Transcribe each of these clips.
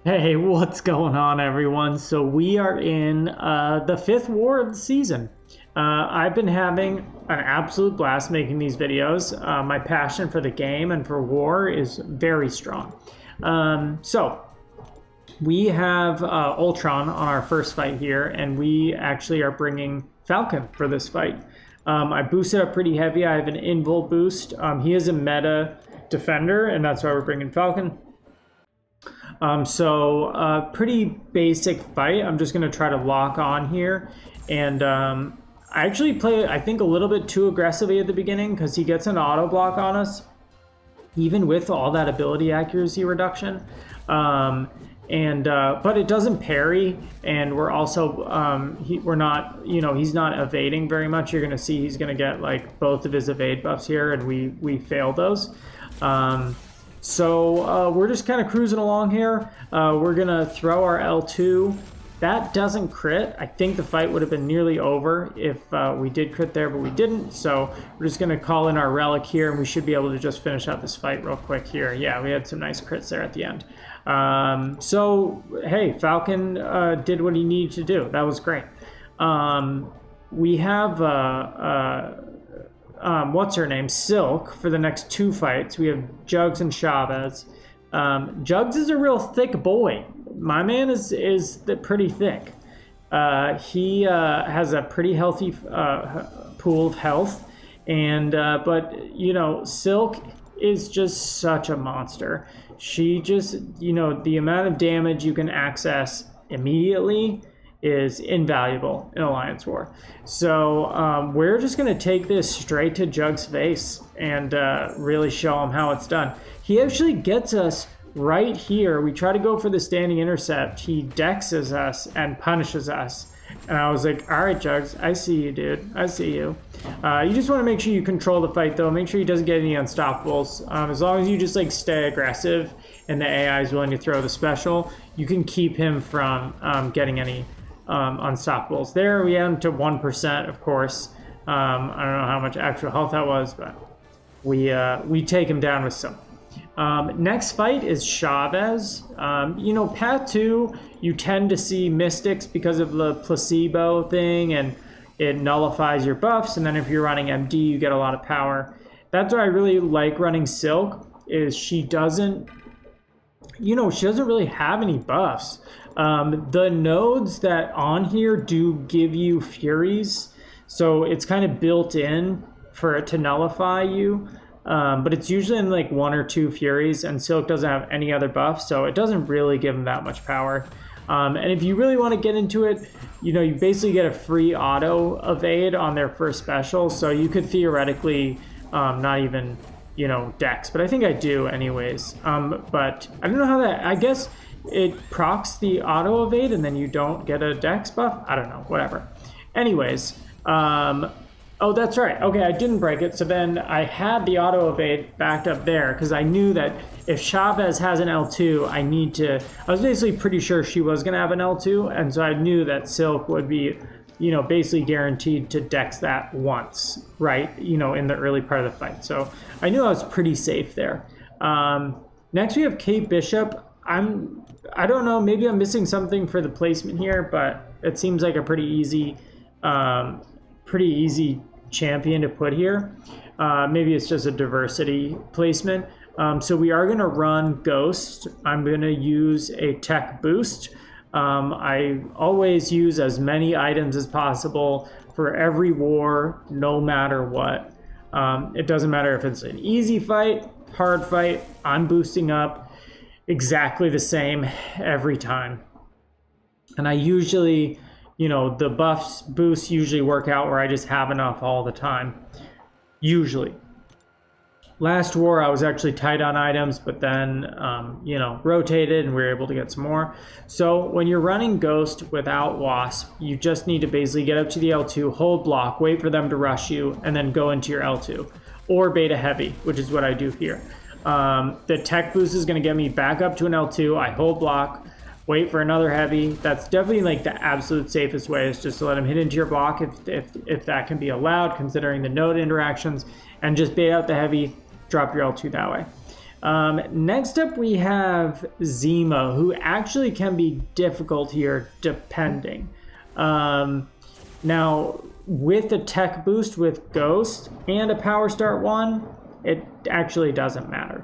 Hey, what's going on, everyone? So we are in the fifth war of the season. I've been having an absolute blast making these videos. My passion for the game and for war is very strong. So we have Ultron on our first fight here, and we actually are bringing Falcon for this fight. I boosted up pretty heavy. I have an invul boost. He is a meta defender, and that's why we're bringing Falcon. Pretty basic fight. I'm just going to try to lock on here. And I actually play, I think, a little bit too aggressively at the beginning because he gets an auto block on us, even with all that ability accuracy reduction. But it doesn't parry, and we're also, we're not, he's not evading very much. You're going to see he's going to get like both of his evade buffs here, and we fail those. We're just kind of cruising along here. We're going to throw our L2. That doesn't crit. I think the fight would have been nearly over if we did crit there, but we didn't. So we're just going to call in our relic here, and we should be able to just finish out this fight real quick here. Yeah, we had some nice crits there at the end. Hey, Falcon did what he needed to do. That was great. We have... what's her name? Silk for the next two fights. We have Jugs and Chavez. Jugs is a real thick boy. My man is pretty thick. He has a pretty healthy pool of health, and but Silk is just such a monster. She just the amount of damage you can access immediately is invaluable in Alliance War. So we're just going to take this straight to Jug's face and really show him how it's done. He actually gets us right here. We try to go for the standing intercept. He dexes us and punishes us. And I was like, all right, Jugs, I see you, dude. I see you. You just want to make sure you control the fight, though. Make sure he doesn't get any unstoppables. As long as you just like stay aggressive and the AI is willing to throw the special, you can keep him from getting any unstoppables. There we had him to 1%, of course. I don't know how much actual health that was, but we take him down with some. Next fight is Chavez. Path 2, you tend to see mystics because of the placebo thing, and it nullifies your buffs, and then if you're running MD, you get a lot of power. That's why I really like running Silk, is she doesn't really have any buffs. The nodes that on here do give you Furies, so it's kind of built in for it to nullify you. But it's usually in like 1 or 2 Furies, and Silk doesn't have any other buffs, so it doesn't really give him that much power. And if you really want to get into it, you basically get a free auto evade on their first special, so you could theoretically not even, dex, but I think I do anyways. But I don't know how that, I guess it procs the auto evade and then you don't get a dex buff? I don't know, whatever. Anyways, oh, that's right. Okay, I didn't break it. So then I had the auto evade backed up there because I knew that if Chavez has an L2, I was basically pretty sure she was going to have an L2. And so I knew that Silk would be, basically guaranteed to dex that once, right? In the early part of the fight. So I knew I was pretty safe there. Next we have Kate Bishop. I don't know, maybe I'm missing something for the placement here, but it seems like a pretty easy champion to put here. Maybe it's just a diversity placement. So we are going to run Ghost. I'm going to use a tech boost. I always use as many items as possible for every war, no matter what. It doesn't matter if it's an easy fight, hard fight, I'm boosting up exactly the same every time. And I usually, the boosts usually work out where I just have enough all the time. Usually. Last war, I was actually tight on items, but then, rotated and we were able to get some more. So when you're running Ghost without Wasp, you just need to basically get up to the L2, hold block, wait for them to rush you, and then go into your L2. Or beta heavy, which is what I do here. The tech boost is going to get me back up to an L2. I hold block, wait for another heavy. That's definitely like the absolute safest way, is just to let him hit into your block if that can be allowed, considering the node interactions, and just bait out the heavy, drop your L2 that way. Next up, we have Zemo, who actually can be difficult here, depending. Now, with a tech boost with Ghost and a Power Start 1, it actually doesn't matter.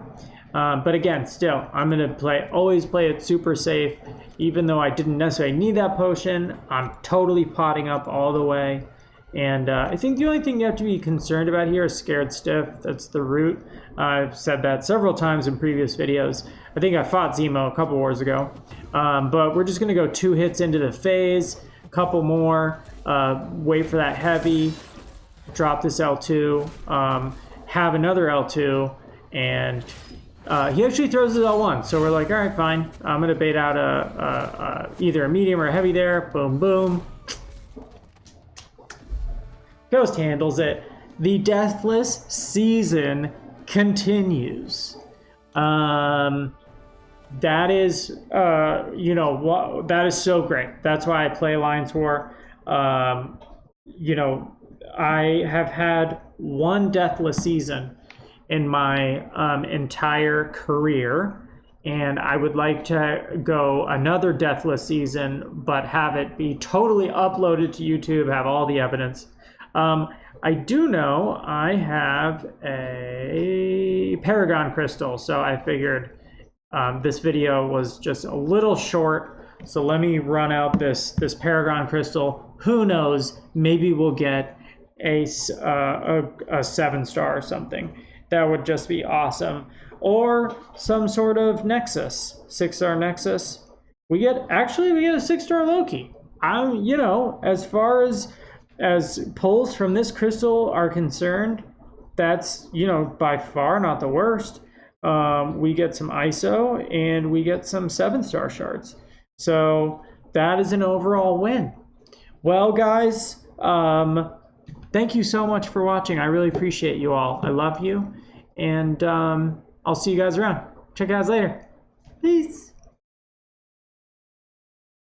But again, still, I'm going to always play it super safe. Even though I didn't necessarily need that potion, I'm totally potting up all the way. And I think the only thing you have to be concerned about here is Scared Stiff. That's the root. I've said that several times in previous videos. I think I fought Zemo a couple wars ago. But we're just going to go 2 hits into the phase, a couple more, wait for that heavy, drop this L2, have another L2, and he actually throws his L1. So we're like, all right, fine. I'm going to bait out either a medium or a heavy there. Boom, boom. Ghost handles it. The Deathless season continues. That is, you know, that is so great. That's why I play Alliance War. You know, I have had one Deathless season in my entire career, and I would like to go another Deathless season, but have it be totally uploaded to YouTube, have all the evidence. I do know I have a Paragon Crystal, so I figured this video was just a little short, so let me run out this Paragon Crystal. Who knows, maybe we'll get a 7-star or something. That would just be awesome. Or some sort of Nexus, 6-star Nexus. We get a 6-star Loki. You know, as far as pulls from this crystal are concerned, that's, you know, by far not the worst. We get some ISO and we get some 7-star shards. So that is an overall win. Well, guys, thank you so much for watching. I really appreciate you all. I love you. And I'll see you guys around. Check you guys later. Peace.